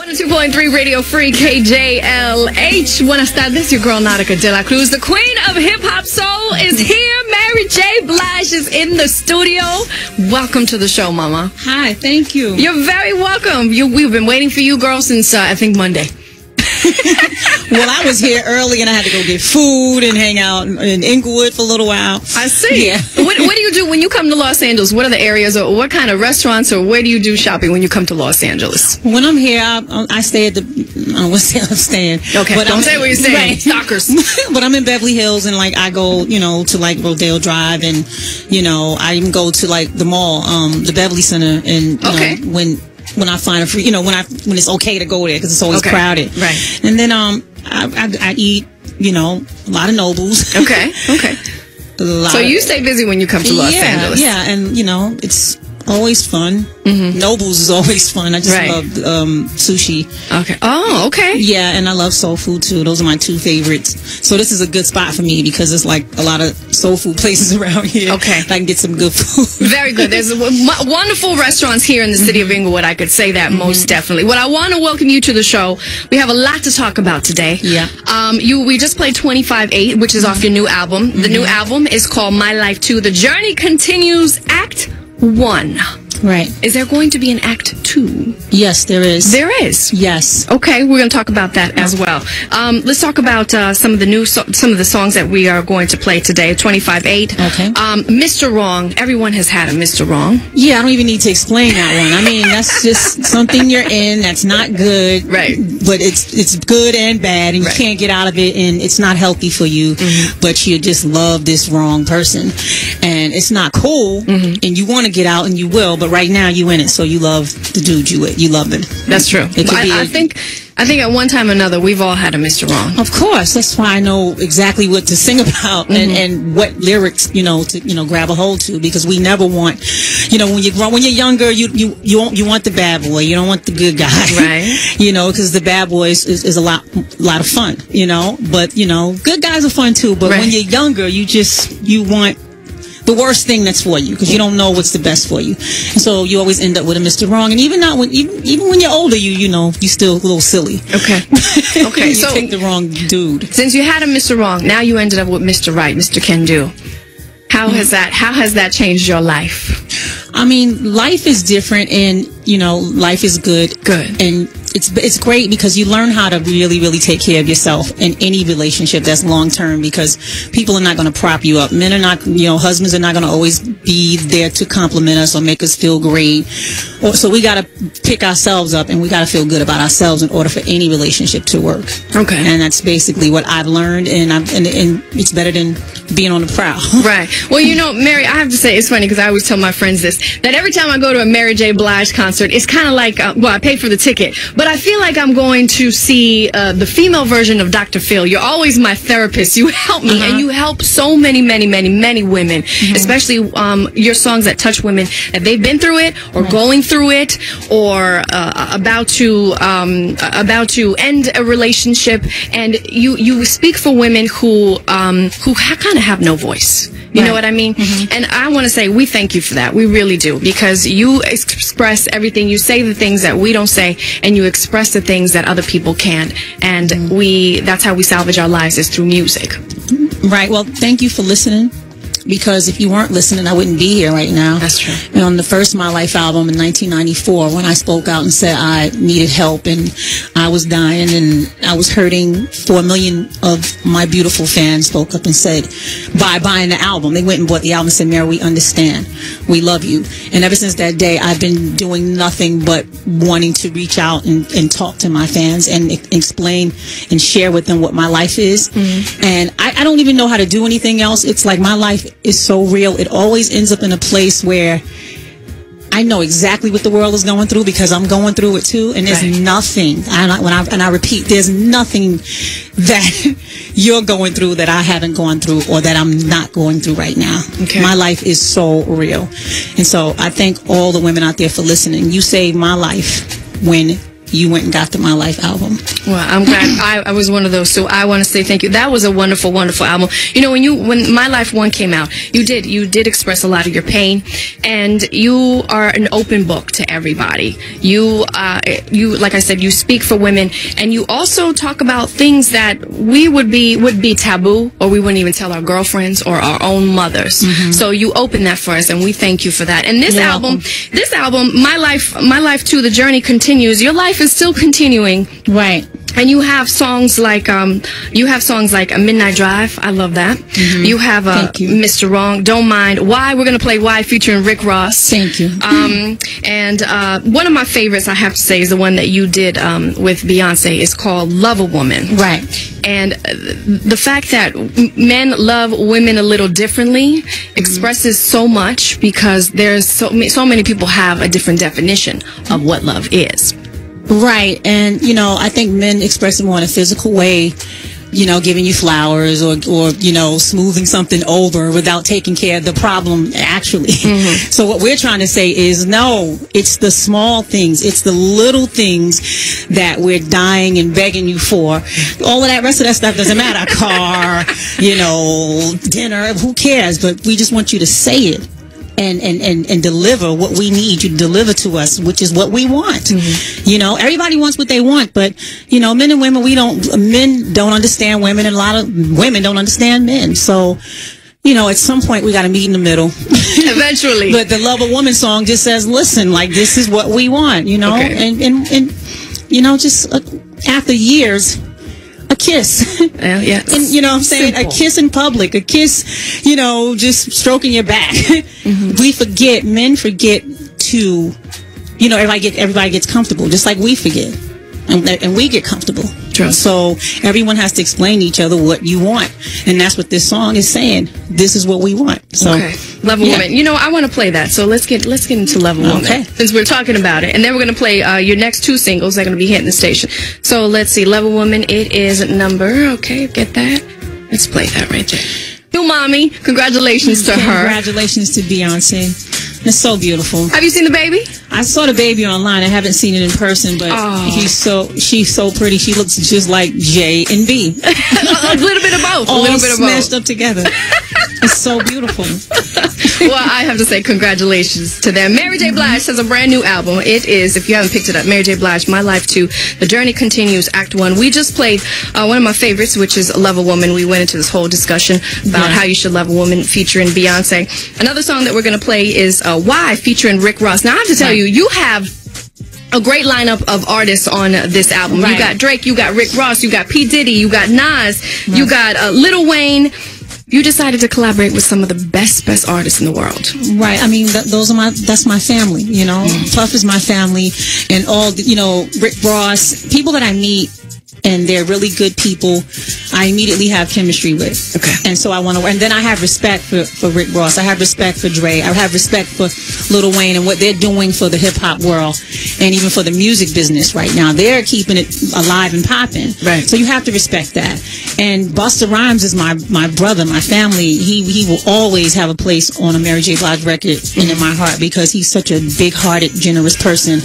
102.3 Radio Free KJLH. Buenas tardes, your girl Nautica de la Cruz. The queen of hip-hop soul is here. Mary J. Blige is in the studio. Welcome to the show, mama. Hi, thank you. You're very welcome. We've been waiting for you, girl, since I think Monday. Well, I was here early and I had to go get food and hang out in Inglewood for a little while. I see. Yeah. What do you do when you come to Los Angeles? What are the areas, or what kind of restaurants, or where do you do shopping when you come to Los Angeles? When I'm here, I stay at the, I don't want to say I'm staying. Okay, but don't say what you're saying. Right. Stalkers. But I'm in Beverly Hills, and like I go, to like Rodeo Drive, and I even go to like the mall, the Beverly Center, and when I find a free, when it's okay to go there because it's always crowded. Right. And then I eat, a lot of Nobles. Okay. So you stay busy when you come to Los Angeles. Yeah, and it's always fun. Mm-hmm. Nobles is always fun. I just love sushi. Okay. Oh, okay. Yeah, and I love soul food too. Those are my two favorites. So this is a good spot for me because there's like a lot of soul food places around here. Okay. I can get some good food. Very good. There's wonderful restaurants here in the city of Inglewood. I could say that most definitely. Well, I want to welcome you to the show. We have a lot to talk about today. Yeah. We just played 25-8, which is off your new album. The new album is called My Life 2. The Journey Continues, Act 1. Right. Is there going to be an Act 2? Yes, there is. There is? Yes. Okay, we're going to talk about that as well. Let's talk about some of the songs that we are going to play today. 25-8. Okay. Mr. Wrong. Everyone has had a Mr. Wrong. Yeah, I don't even need to explain that one. I mean, that's just something you're in that's not good. Right. But it's good and bad, and you can't get out of it, and it's not healthy for you. But you just love this wrong person, and it's not cool, and you want to get out, and you will, but right now you in it, so you love the dude you love him. That's true. I think at one time or another we've all had a Mr. Wrong. Of course, that's why I know exactly what to sing about and what lyrics to grab a hold to, because we never want when you're younger you want the bad boy, you don't want the good guy, right? Because the bad boy is a lot of fun, but good guys are fun too, but when you're younger you want the worst thing that's for you, because you don't know what's the best for you, and so you always end up with a Mr. Wrong. And even when you're older, you still a little silly. Okay. You so take the wrong dude. Since you had a Mr. Wrong, now you ended up with Mr. Right, Mr. Can Do. How has that changed your life? I mean, life is different, and life is good, and it's great because you learn how to really, really take care of yourself in any relationship that's long term, because people are not going to prop you up. Men are not, husbands are not going to always be there to compliment us or make us feel great. So we got to pick ourselves up, and we got to feel good about ourselves in order for any relationship to work. Okay. And that's basically what I've learned, and it's better than being on the prowl. Right. Well, Mary, I have to say, it's funny because I always tell my friends this, that every time I go to a Mary J. Blige concert, it's kind of like, I paid for the ticket, but I feel like I'm going to see the female version of Dr. Phil. You're always my therapist. You help me, and you help so many, many, many, many women, especially your songs that touch women that they've been through it, or going through it, or about to end a relationship, and you speak for women who kind of have no voice. You know what I mean? And I want to say we thank you for that. We really do, because you express everything. You say the things that we don't say, and you express the things that other people can't. And that's how we salvage our lives, is through music. Right. Well, thank you for listening, because if you weren't listening, I wouldn't be here right now. That's true. And on the first My Life album in 1994, when I spoke out and said I needed help and I was dying and I was hurting, 4 million of my beautiful fans spoke up and said, by buying the album, they went and bought the album and said, Mary, we understand. We love you. And ever since that day, I've been doing nothing but wanting to reach out and talk to my fans and explain and share with them what my life is. And I don't even know how to do anything else. It's like my life is so real. It always ends up in a place where I know exactly what the world is going through, because I'm going through it too, and there's nothing, and I repeat, there's nothing that you're going through that I haven't gone through, or that I'm not going through right now. My life is so real. And so I thank all the women out there for listening. You saved my life when you went and got the My Life album. Well, I'm glad I was one of those, so I want to say thank you. That was a wonderful, wonderful album. You know, when My Life 1 came out, you did express a lot of your pain, and you are an open book to everybody. You like I said, you speak for women, and you also talk about things that would be taboo, or we wouldn't even tell our girlfriends or our own mothers. So you open that for us, and we thank you for that. And this album, My Life 2, The Journey Continues. Your life is still continuing, right? And you have songs like A Midnight Drive. I love that. You have Mr. Wrong, Don't Mind, Why. We're gonna play Why featuring Rick Ross. Thank you. And one of my favorites, I have to say, is the one that you did with Beyonce. It's called Love a Woman. Right. And the fact that men love women a little differently expresses so much, because there's so many people have a different definition of what love is. Right. And, you know, I think men express it more in a physical way, you know, giving you flowers or you know, smoothing something over without taking care of the problem, actually. So what we're trying to say is, no, it's the small things. It's the little things that we're dying and begging you for. All of that rest of that stuff doesn't matter. Car, you know, dinner, who cares? But we just want you to say it. And deliver what we need you to deliver to us, which is what we want. You know, everybody wants what they want, but, you know, men and women, men don't understand women, and a lot of women don't understand men. So, you know, at some point we got to meet in the middle. Eventually. But the Love a Woman song just says, listen, like, this is what we want, you know? And you know, just after years, a kiss. Yeah. And, you know what I'm saying? Simple. A kiss in public. A kiss, you know, just stroking your back. Men forget to, you know, everybody gets comfortable, just like we forget. And we get comfortable. True. So everyone has to explain to each other what you want. And that's what this song is saying. This is what we want. So, Love a Woman. You know, I want to play that. So let's get into Love a Woman, since we're talking about it. And then we're going to play your next 2 singles that are going to be hitting the station. So let's see. Love a Woman. It is number. Okay, get that. Let's play that right there. New mommy. Congratulations to her. Congratulations to Beyonce. It's so beautiful. Have you seen the baby? I saw the baby online. I haven't seen it in person, but she's so pretty. She looks just like J and B. A little bit of both. All smashed up together. It's so beautiful. Well, I have to say congratulations to them. Mary J. Blige has a brand new album. It is, if you haven't picked it up, Mary J. Blige, My Life 2, The Journey Continues, Act 1. We just played one of my favorites, which is Love a Woman. We went into this whole discussion about how you should love a woman, featuring Beyonce. Another song that we're going to play is Why, featuring Rick Ross. Now, I have to tell you, you have a great lineup of artists on this album. You got Drake, you got Rick Ross, you got P. Diddy, you got Nas, you got Lil Wayne. You decided to collaborate with some of the best artists in the world. Right. I mean, that's my family, you know. Puff is my family, and all, you know, Rick Ross, people that I meet, and they're really good people, I immediately have chemistry with. Okay. And so and then I have respect for Rick Ross. I have respect for Dre. I have respect for Lil Wayne and what they're doing for the hip-hop world, and even for the music business right now. They're keeping it alive and popping. Right. So you have to respect that. And Busta Rhymes is my brother, my family. He will always have a place on a Mary J. Blige record and in my heart, because he's such a big-hearted, generous person.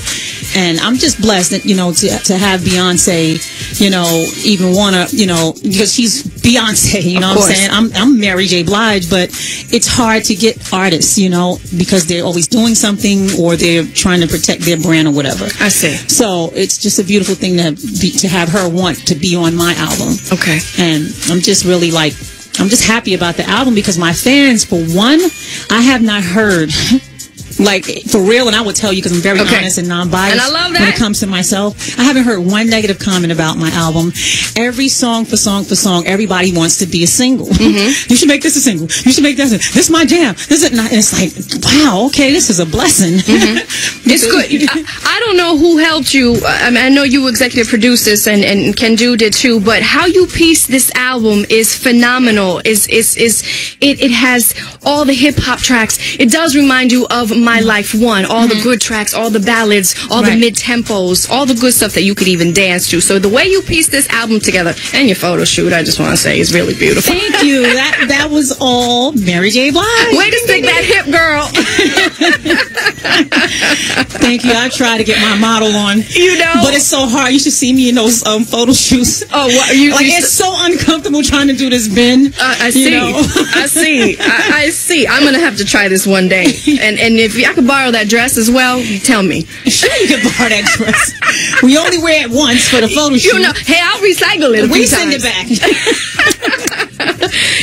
And I'm just blessed that, you know, to have Beyonce, you know, even want to, you know, because she's Beyonce, you know what I'm saying? I'm Mary J. Blige, but it's hard to get artists, you know, because they're always doing something, or they're trying to protect their brand or whatever. I see. So it's just a beautiful thing to have her want to be on my album. Okay. And I'm just really I'm just happy about the album, because my fans, for one, I have not heard like, for real, and I will tell you because I'm very honest and non-biased. And I love that. When it comes to myself, I haven't heard one negative comment about my album. Every song for song, everybody wants to be a single. Mm-hmm. You should make this a single. You should make this. This is my jam. This is not. And it's like, wow, okay, this is a blessing. Mm-hmm. It's good. I don't know who helped you. I mean, I know you executive produced this, and Kendu did too. But how you pieced this album is phenomenal. It has all the hip hop tracks. It does remind you of My Life 1, all the good tracks, all the ballads, all the mid-tempos, all the good stuff that you could even dance to. So the way you pieced this album together, and your photo shoot, I just want to say, is really beautiful. Thank you. That was all Mary J. Blige. Way to stick that hip, girl. Thank you. I try to get my model on. You know. But it's so hard. You should see me in those photo shoots. Oh, what? It's so uncomfortable trying to do this bend. I see. I see. I'm going to have to try this one day. And if I could borrow that dress as well, tell me. Sure, you can borrow that dress. We only wear it once for the photo shoot. You know, hey, I'll recycle it. We send it back.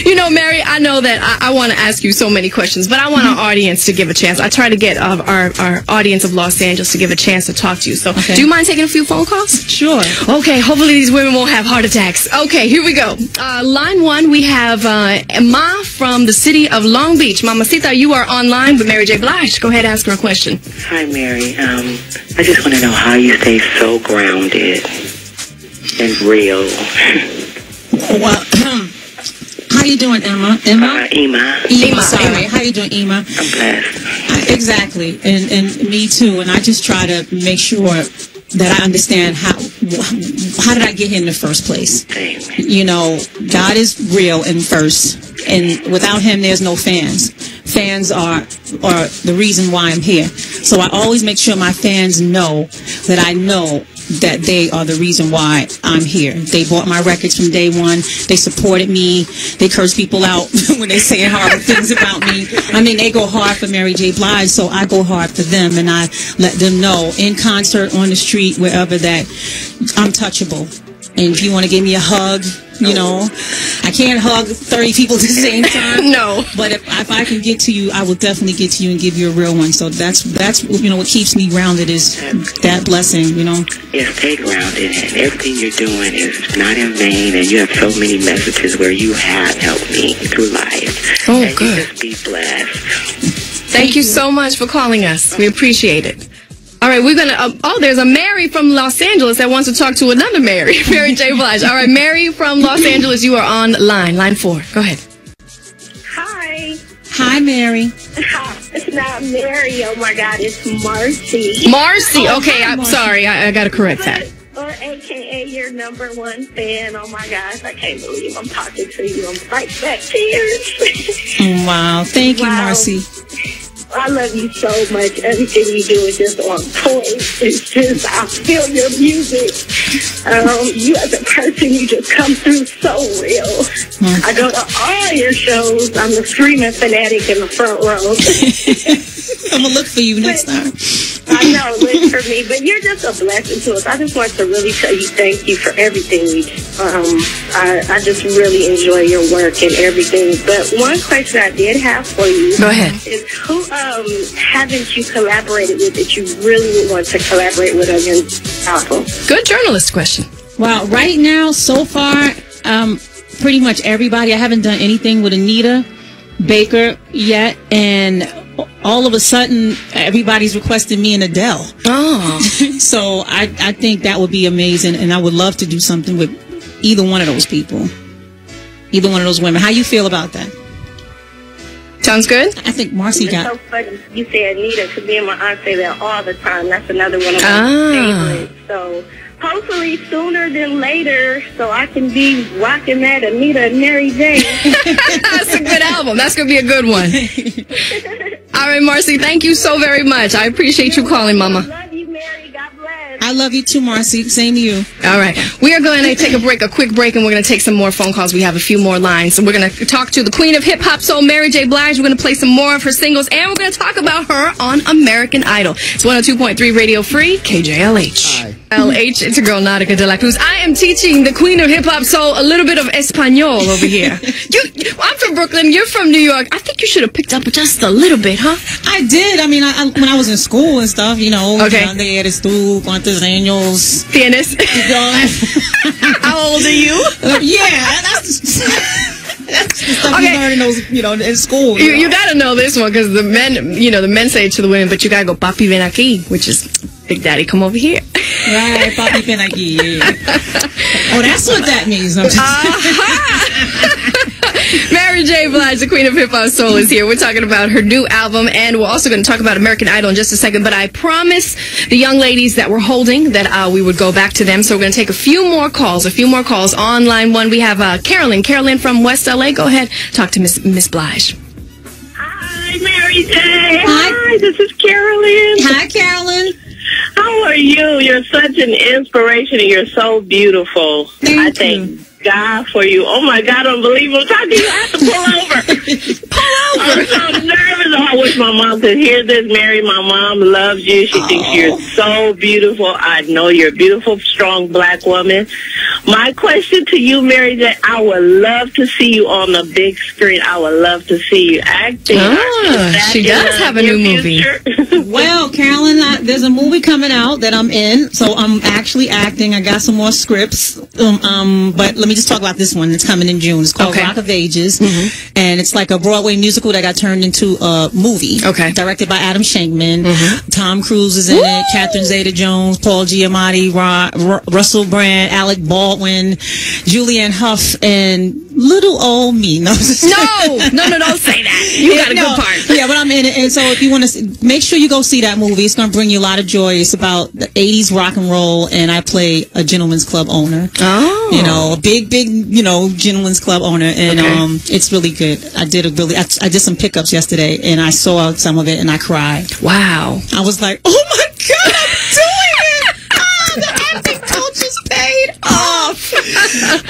You know, Mary, I know that I want to ask you so many questions, but I want our audience to give a chance. I try to get our audience of Los Angeles to give a chance to talk to you. So, do you mind taking a few phone calls? Sure. Okay, hopefully these women won't have heart attacks. Okay, here we go. Line 1, we have Ma from the city of Long Beach. Mamacita, you are online with Mary J. Blige. Go ahead, ask her a question. Hi, Mary. I just want to know how you stay so grounded and real. Well, how you doing, Emma? Ema. Sorry. How you doing, Ema? I'm blessed. Exactly, and me too. And I just try to make sure that I understand how did I get here in the first place. Amen. You know, God is real in first, and without Him, there's no fans. Fans are the reason why I'm here. So I always make sure my fans know that I know that they are the reason why I'm here. They bought my records from day one. They supported me. They curse people out when they say horrible things about me. I mean, they go hard for Mary J. Blige, so I go hard for them, and I let them know in concert, on the street, wherever, that I'm touchable. And if you want to give me a hug, you know, I can't hug 30 people at the same time. No. But if I can get to you, I will definitely get to you and give you a real one. So that's you know, what keeps me grounded is that blessing, you know. Yes, stay grounded. And everything you're doing is not in vain. And you have so many messages where you have helped me through life. Oh, and good. You just be blessed. Thank you so much for calling us. We appreciate it. All right, we're going to, there's a Mary from Los Angeles that wants to talk to another Mary, Mary J. Blige. All right, Mary from Los Angeles, you are on line 4. Go ahead. Hi. Hi, Mary. It's not Mary. Oh, my God. It's Marcy. Marcy. Okay, I'm sorry. I got to correct that. Or AKA your #1 fan. Oh, my gosh. I can't believe I'm talking to you. I'm right back tears. Wow. Thank you, Marcy. I love you so much. Everything you do is just on point. It's just, I feel your music. You as a person, you just come through so real. I go to all your shows. I'm the screaming fanatic in the front row. I'm going to look for you next time. I know, look for me. But you're just a blessing to us. I just want to really tell you thank you for everything you do. I just really enjoy your work and everything. But one question I did have for you. Go ahead. Is who haven't you collaborated with that you really would want to collaborate with on your album? Good journalist question. Well, right now, so far, pretty much everybody. I haven't done anything with Anita Baker yet, and all of a sudden, everybody's requesting me and Adele. Oh. So I think that would be amazing, and I would love to do something with either one of those people, either one of those women. How you feel about that? Sounds good. I think Marcy It's got... so funny. You say Anita, because me and my aunt say that all the time. That's another one of my favorites. So hopefully sooner than later, so I can be rocking that Anita and Mary J. That's a good album. That's going to be a good one. All right, Marcy, thank you so very much. I appreciate you calling, Mama. I love you, Mary. God bless. I love you too, Marcy. Same to you. All right. We are going to take a quick break, and we're going to take some more phone calls. We have a few more lines. So we're going to talk to the queen of hip-hop soul, Mary J. Blige. We're going to play some more of her singles, and we're going to talk about her on American Idol. It's 102.3 Radio Free, KJLH. Hi. LH, it's your girl, Nautica de la Cruz. I am teaching the queen of hip-hop soul a little bit of Espanol over here. I'm from Brooklyn. You're from New York. I think you should have picked up just a little bit, huh? I did. I mean, when I was in school and stuff, you know. Okay. ¿Dónde eres tú? ¿Cuántos años? Tienes. How old are you? Yeah, that's the stuff you learn in those, you know, in school. You gotta know this one, because the men say it to the women, but you gotta go, papi ven aquí, which is, Big Daddy, come over here. Right, papi ven aquí. Yeah. Oh, that's what that means. Mary J. Blige, the queen of hip-hop soul, is here. We're talking about her new album, and we're also going to talk about American Idol in just a second. But I promised the young ladies that we're holding that we would go back to them. So we're going to take a few more calls. On line one, we have Carolyn. Carolyn from West LA. Go ahead. Talk to Miss Blige. Hi, Mary J. Hi. Hi, this is Carolyn. Hi, Carolyn. How are you? You're such an inspiration, and you're so beautiful. Thank thank God for you. Oh, my God, unbelievable. I'm talking to you. I have to pull over. I'm so nervous. I wish my mom could hear this. Mary, my mom loves you. She thinks you're so beautiful. I know you're a beautiful, strong black woman. My question to you, Mary J., I would love to see you on the big screen. I would love to see you acting. She does have a new movie. Well, Carolyn, there's a movie coming out that I'm in, so I'm actually acting. I got some more scripts, but let me just talk about this one that's coming in June. It's called Rock of Ages, and it's like a Broadway musical that got turned into a movie. Directed by Adam Shankman. Tom Cruise is in it. Catherine Zeta-Jones, Paul Giamatti, Russell Brand, Alec Baldwin, Julianne Hough, and little old me. No, don't say that. You got a good part. Yeah, but I'm in it, and so if you want to, make sure you go see that movie. It's going to bring you a lot of joy. It's about the 80s rock and roll, and I play a gentleman's club owner. You know, a big, gentleman's club owner, and it's really good. I did some pickups yesterday, and I saw some of it, and I cried. Wow. I was like, oh my God, I'm doing it! The acting coach is paid off.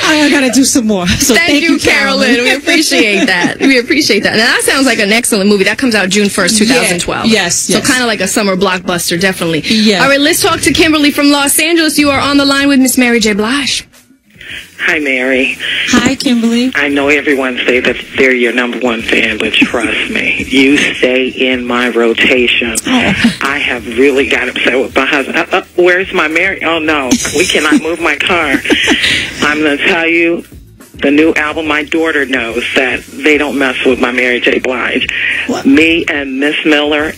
I gotta do some more. So thank you, Carolyn. We appreciate that. Now that sounds like an excellent movie. That comes out June 1st, 2012. Yes. So kind of like a summer blockbuster, definitely. Yeah. All right, let's talk to Kimberly from Los Angeles. You are on the line with Miss Mary J. Blige. Hi, Mary. Hi, Kimberly. I know everyone say that they're your number one fan, but trust me, you stay in my rotation. I have really got upset with my husband. Where's my Mary? Oh, no, we cannot move my car. I'm going to tell you, the new album, my daughter knows that they don't mess with my Mary J. Blige. What? Me and Miss Miller,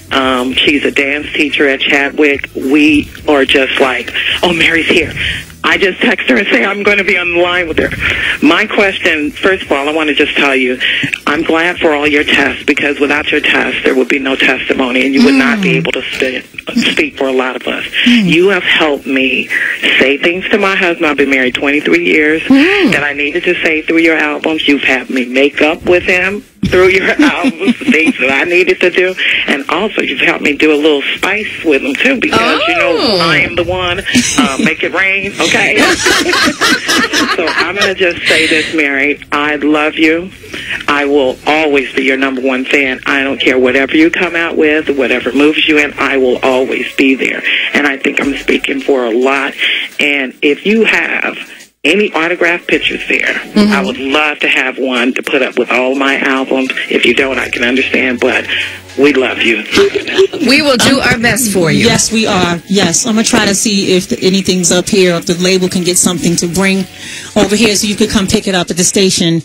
she's a dance teacher at Chadwick. We are just like, oh, Mary's here. I just text her and say I'm going to be on the line with her. My question, first of all, I want to just tell you, I'm glad for all your tests, because without your tests, there would be no testimony, and you would not be able to speak for a lot of us. You have helped me say things to my husband. I've been married 23 years that I needed to say through your albums. You've had me make up with him through your albums, things that I needed to do, and also you've helped me do a little spice with them too, because you know I am the one make it rain, okay? So I'm going to just say this, Mary, I love you. I will always be your number one fan. I don't care whatever you come out with, whatever moves you in, I will always be there. And I think I'm speaking for a lot. And if you have any autographed pictures there, I would love to have one to put up with all my albums. If you don't, I can understand, but we love you. We will do our best for you. Yes, we are. Yes, I'm going to try to see if anything's up here, if the label can get something to bring over here so you could come pick it up at the station.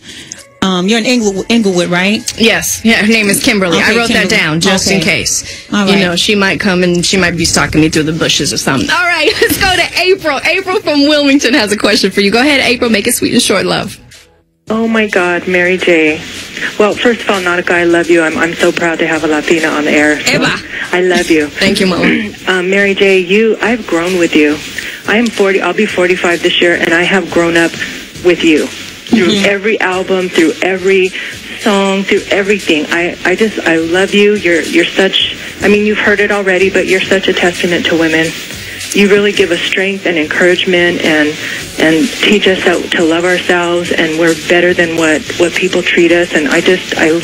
You're in Inglewood, right? Yes. Yeah, her name is Kimberly. Okay, I wrote that down just in case. All right. You know, she might come and she might be stalking me through the bushes or something. All right, let's go to April. April from Wilmington has a question for you. Go ahead, April. Make it sweet and short, love. Oh, my God, Mary J. Well, first of all, Nautica, I love you. I'm so proud to have a Latina on the air. So I love you. Thank you, Mom. Mary J., I've grown with you. I am 40. I'll be 45 this year, and I have grown up with you. Through every album, through every song, through everything. I love you. You're such, I mean, you've heard it already, but you're such a testament to women. You really give us strength and encouragement and teach us how to love ourselves, and we're better than what people treat us, and I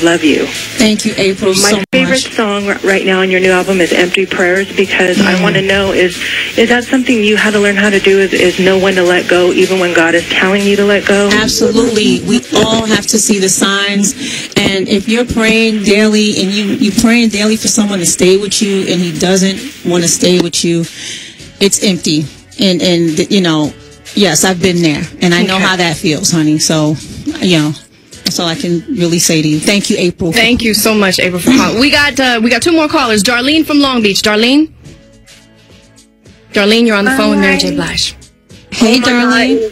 love you. Thank you, April, so much. My favorite song right now on your new album is Empty Prayers, because I want to know, is that something you had to learn how to do, is know when to let go, even when God is telling you to let go? Absolutely. We all have to see the signs, and if you're praying daily and you're praying daily for someone to stay with you and he doesn't want to stay with you, it's empty. And you know, yes, I've been there, and I know how that feels, honey. So, you know, that's all I can really say to you. Thank you, April. Thank you so much, April, for calling. We got two more callers. Darlene from Long Beach. Darlene, you're on the phone with Mary J. Blige. Hey, Darlene.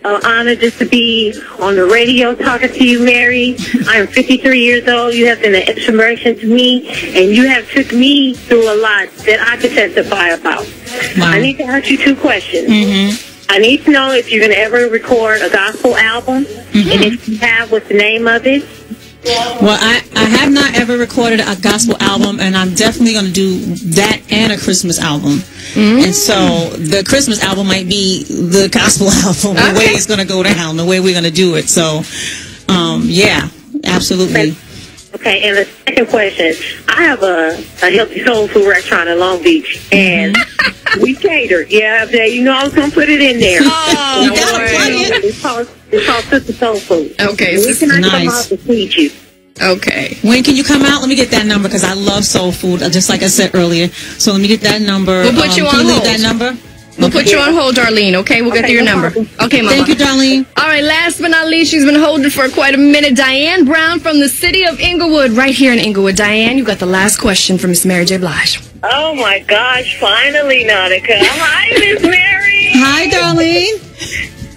an honor just to be on the radio talking to you, Mary. I am 53 years old. You have been an inspiration to me, and you have took me through a lot that I can testify about. Wow. I need to ask you 2 questions. Mm-hmm. I need to know if you're going to ever record a gospel album, and if you have, what's the name of it? Well, I have not ever recorded a gospel album, and I'm definitely going to do that and a Christmas album. And so the Christmas album might be the gospel album, the way it's going to go down, the way we're going to do it. So, yeah, absolutely. Okay, and the second question, I have a healthy soul food restaurant in Long Beach, and we cater. Yeah, you know I was going to put it in there. Oh, you got to plug it. It's called Sister Soul Food. Okay, when can I come out nice. to feed you? Okay. When can you come out? Let me get that number because I love soul food, just like I said earlier. So let me get that number. We'll put you on can you leave hold. that number? We'll put you on hold, Darlene, okay? We'll get to your number. Okay, Mama. Thank you, Darlene. All right, last but not least, she's been holding for quite a minute. Diane Brown from the city of Inglewood, right here in Inglewood. Diane, you got the last question from Miss Mary J. Blige. Oh, my gosh. Finally, Nautica. Hi, Miss Mary. Hi, Darlene.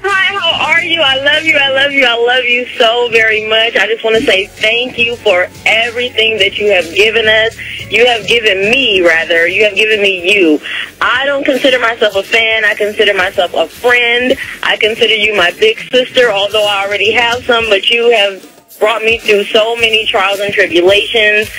Hi, how are you? I love you. I love you. I love you so very much. I just want to say thank you for everything that you have given us. You have given me, rather. You have given me you. I don't consider myself a fan. I consider myself a friend. I consider you my big sister, although I already have some, but you have brought me through so many trials and tribulations.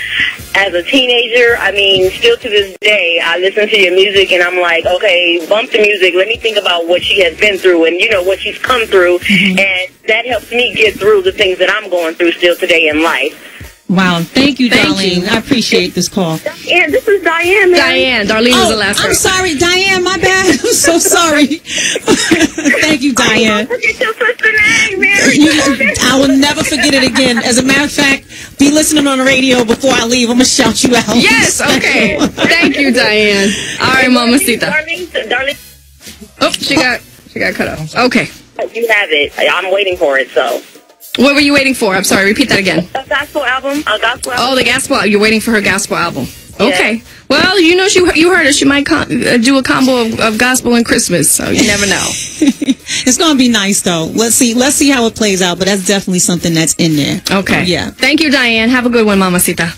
As a teenager, I mean, still to this day, I listen to your music and I'm like, okay, bump the music. Let me think about what she has been through and, you know, what she's come through. And that helps me get through the things that I'm going through still today in life. Wow, thank you, Thank Darlene. you. I appreciate this call. Yeah, this is Diane, man. Diane, Darlene was the last I'm person. sorry, Diane, my bad. I'm so sorry. Thank you, Diane. Forget your sister name, Mary. I will never forget it again. As a matter of fact, be listening on the radio before I leave. I'm going to shout you out. Yes, okay. Thank you, Diane. All right, Mamacita. Darlene, Oh, she got cut off. Okay. you have it. I'm waiting for it, so. What were you waiting for? I'm sorry, repeat that again. A gospel album. Oh, the gospel. You're waiting for her gospel album. Okay. Well, you know, you heard her. She might do a combo of gospel and Christmas, so you never know. It's going to be nice, though. Let's see how it plays out, but that's definitely something that's in there. Okay. Yeah. Thank you, Diane. Have a good one, Mamacita.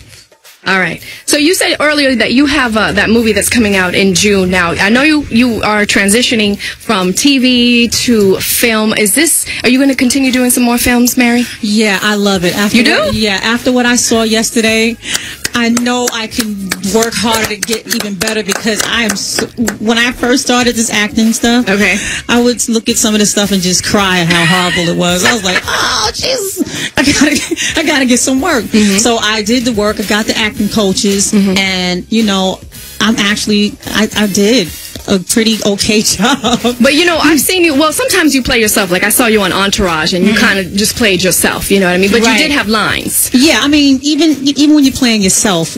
All right. So you said earlier that you have that movie that's coming out in June. Now, I know you are transitioning from TV to film. Are you going to continue doing some more films, Mary? Yeah, I love it. You do? Yeah. After what I saw yesterday, I know I can work harder to get even better because when I first started this acting stuff, Okay. I would look at some of this stuff and just cry at how horrible it was. I was like, oh, Jesus, I gotta get some work. So I did the work. I got the acting coaches, and you know, I did a pretty okay job. But you know, I've seen you. Well, sometimes you play yourself. Like I saw you on Entourage, and you kind of just played yourself. You know what I mean? But Right. you did have lines. Yeah, I mean, even when you're playing yourself,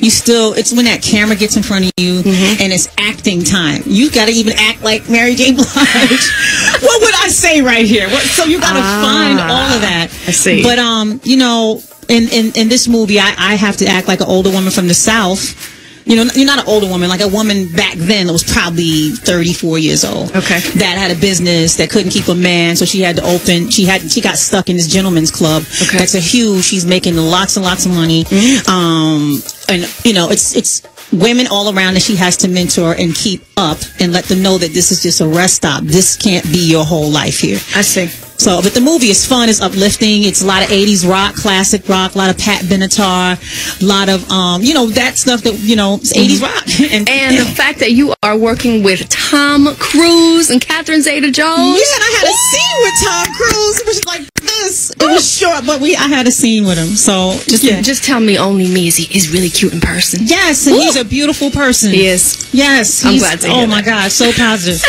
you still, it's when that camera gets in front of you and it's acting time. You got to even act like Mary J. Blige. What would I say right here? So you got to find all of that. I see. But you know, in this movie, I have to act like an older woman from the South. You know, you're not an older woman, like a woman back then that was probably 34 years old. Okay. That had a business that couldn't keep a man, so she had to open. She got stuck in this gentleman's club. Okay. That's a huge. She's making lots and lots of money. And you know, it's women all around that she has to mentor and keep up and let them know that this is just a rest stop. This can't be your whole life here. I see. So, but the movie is fun, it's uplifting, it's a lot of 80s rock, classic rock, a lot of Pat Benatar, a lot of, you know, that stuff that, you know, it's 80s rock. And the fact that you are working with Tom Cruise and Catherine Zeta-Jones. Yeah, and I had a scene with Tom Cruise. It was like this. It was short, but I had a scene with him. So, Just tell me only me is really cute in person. Yes, and he's a beautiful person. He is. Yes. I'm glad to hear Oh, my that. God, so positive.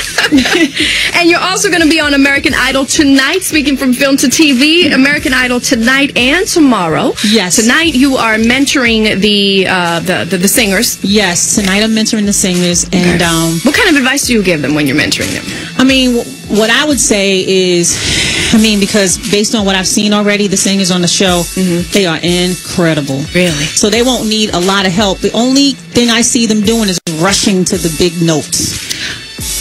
And you're also going to be on American Idol tonight, speaking from film to TV. American Idol tonight and tomorrow. Yes. Tonight you are mentoring the singers. Yes, tonight I'm mentoring the singers. And What kind of advice do you give them when you're mentoring them? I mean, what I would say is, because based on what I've seen already, the singers on the show, they are incredible. Really? So they won't need a lot of help. The only thing I see them doing is rushing to the big notes.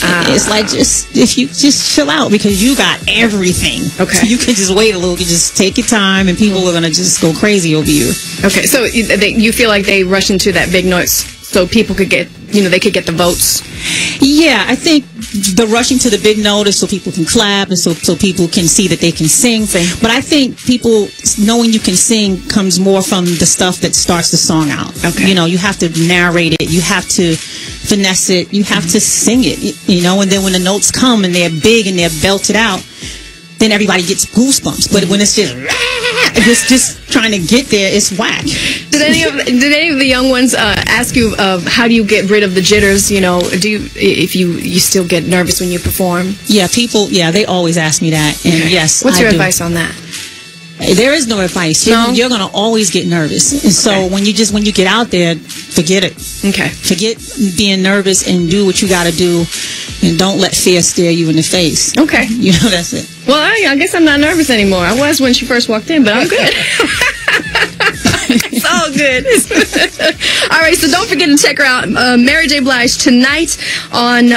It's like, just if you just chill out, because you got everything. Okay. So you can just wait a little. You can just take your time, and people are going to just go crazy over you. Okay, so you feel like they rush into that big noise so people could get, they could get the votes? Yeah, I think the rushing to the big notice so people can clap and so people can see that they can sing. But I think people knowing you can sing comes more from the stuff that starts the song out. Okay. You have to narrate it. You have to finesse it. You have to sing it, and then when the notes come and they're big and they're belted out, then everybody gets goosebumps. But when it's just trying to get there, it's whack. Did any of the young ones ask you how do you get rid of the jitters? Do you still get nervous when you perform? Yeah, they always ask me that, and yes, What's your advice on that? There is no advice. No? You're going to always get nervous, and so when you get out there, forget it. Okay. Forget being nervous and do what you got to do, and don't let fear stare you in the face. Okay. That's it. Well, I guess I'm not nervous anymore. I was when she first walked in, but I'm good. It's all good. All right, so don't forget to check her out, Mary J. Blige, tonight on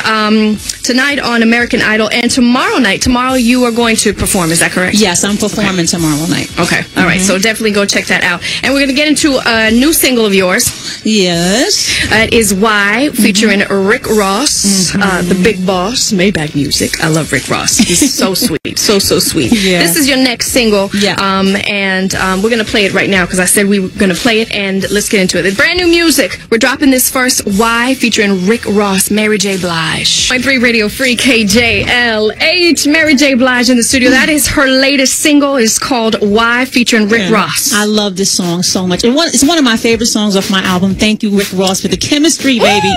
American Idol, and tomorrow you are going to perform. Is that correct? Yes, I'm performing tomorrow night. Okay. All right. So definitely go check that out. And we're going to get into a new single of yours. Yes. It is Why, featuring Rick Ross, the big boss, Maybach Music. I love Rick Ross. He's so sweet. So sweet. Yeah. This is your next single. Yeah. And we're going to play it right now because I said we were going to play it, and let's get into it. It's brand new music. We're dropping this first, Why, featuring Rick Ross, Mary J. Blige. 3 Radio Free KJLH, Mary J. Blige in the studio. That is her latest single. It's called Why, featuring Rick Ross. I love this song so much. It's one of my favorite songs off my album. Thank you, Rick Ross, for the chemistry, baby.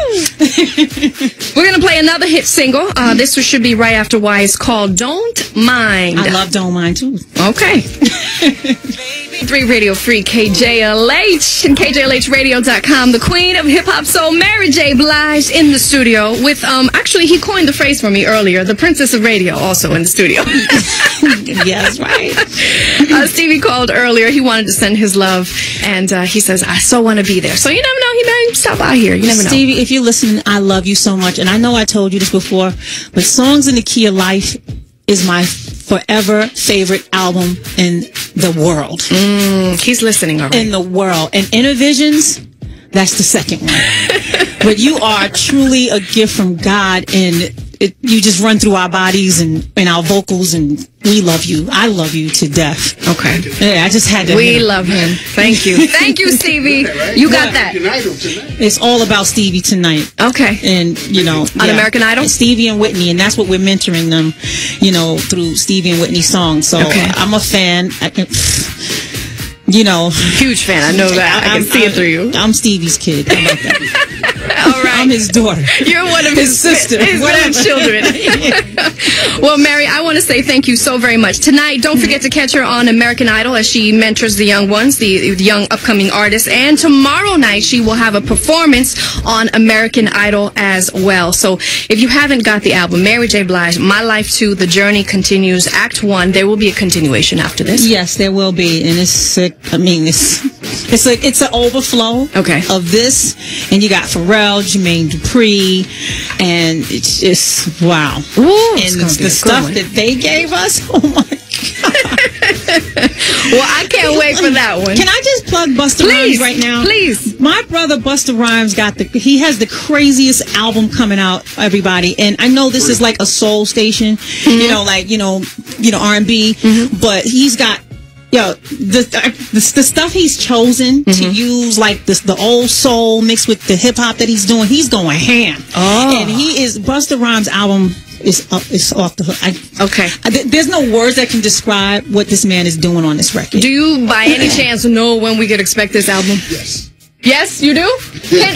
We're going to play another hit single. This should be right after Why. It's called Don't Mind. I love Don't Mind, too. Okay. 3 Radio Free KJLH and KJLHradio.com. The queen of hip-hop soul, Mary J. Blige, in the studio with, actually, he coined the phrase for me earlier, the princess of radio, also in the studio. Yeah, that's right. Stevie called earlier. He wanted to send his love, and he says, I so want to be there. So you never know. He may stop out here. You never know. Stevie, if you're listening, I love you so much. And I know I told you this before, but Songs in the Key of Life is my forever favorite album in the world. He's listening already. In the world. And Inner Visions, that's the second one. But you are truly a gift from God, and you just run through our bodies and our vocals, and we love you. I love you to death. Okay. Yeah, I just had to. We love him. Thank you. Thank you, Stevie. You got that. It's all about Stevie tonight. Okay. And, on American Idol? Stevie and Whitney, and that's what we're mentoring them, through Stevie and Whitney songs. So I'm a fan. Huge fan. I know that. I can see it through you. I'm Stevie's kid. How about that? All right. I'm his daughter. You're one of his sisters. His grandchildren. Well, Mary, I want to say thank you so very much. Tonight, don't forget to catch her on American Idol as she mentors the young ones, the young upcoming artists. And tomorrow night, she will have a performance on American Idol as well. So if you haven't got the album, Mary J. Blige, My Life 2, The Journey Continues, Act 1, there will be a continuation after this. Yes, there will be. And it's an overflow of this. And you got Pharrell, Jermaine Dupri, and it's just wow. Ooh, and the stuff that they gave us, oh my God. Well, I can't wait for that one. Can I just plug Busta Rhymes right now? Please. My brother Busta Rhymes he has the craziest album coming out, everybody. And I know this is like a soul station, R&B, but he's got the stuff he's chosen to use, like the old soul mixed with the hip hop that he's doing. He's going ham. And Busta Rhymes' album is off the hook. There's no words that can describe what this man is doing on this record. Do you, by any chance, know when we could expect this album? Yes. Yes, you do? Can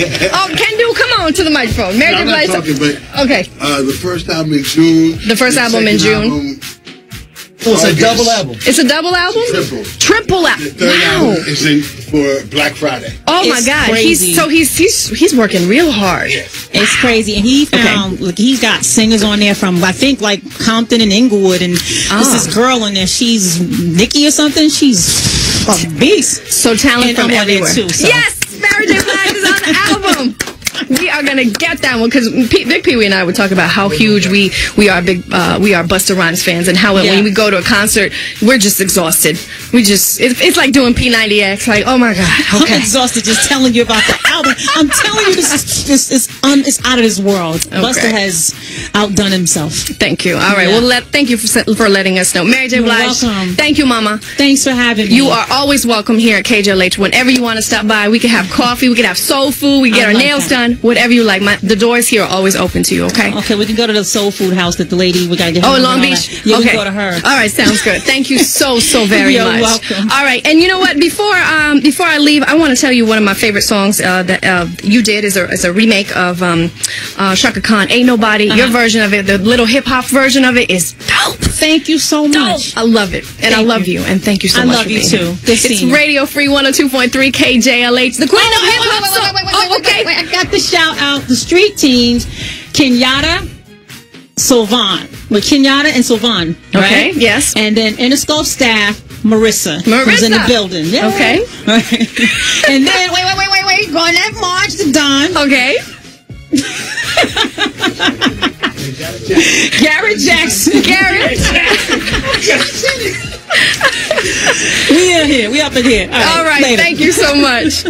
do? Come on to the microphone. Mary J. Blige. The first album in June. The first album in June. It's a double album. It's a double album? Triple album. The third album is in for Black Friday. Oh my God. Crazy. He's working real hard. Yes. It's crazy. And he found he's got singers on there from I think like Compton and Inglewood, and there's this girl in there, she's Nikki or something. She's a beast. So talented from everywhere. Too, so. Yes! Mary J. Blige is on the album. we are gonna get that one because Big Pee Wee and I would talk about how huge we are Busta Rhymes fans, and how when we go to a concert, we're just exhausted. It's like doing P90X. Like, oh my God, okay. I'm exhausted just telling you about the album. I'm telling you, it's out of this world. Okay. Busta has outdone himself. Thank you. All right. Well, thank you for letting us know. Mary J. Blige. Welcome. Thank you, Mama. Thanks for having me. You are always welcome here at KJLH. Whenever you want to stop by, we can have coffee, we can have soul food, we can get our nails done, whatever you like. The doors here are always open to you, okay? Okay, we can go to the soul food house that the lady, we got to get her. Oh, in Long Beach? Yeah, okay. we can go to her. All right, sounds good. Thank you so very You're much. welcome. All right, and you know what? Before I leave, I want to tell you one of my favorite songs that you did is a remake of Shaka Khan, Ain't Nobody. Your version of it, the little hip-hop version of it is dope. Thank you so much. I love it. And I love you. And thank you so much for being here. I love you too. It's Radio Free 102.3 KJLH. The Queen of Hip Hop. Wait. I got the shout out. The street teams, Kenyatta, Sylvan. With Kenyatta and Sylvan. Right? Okay, yes. And then Interscope staff, Marissa. Who's in the building. Yeah. Okay. And then, wait. Going that March to Don. Okay. Garrett Jackson. We are here. We up in here. All right. Thank you so much.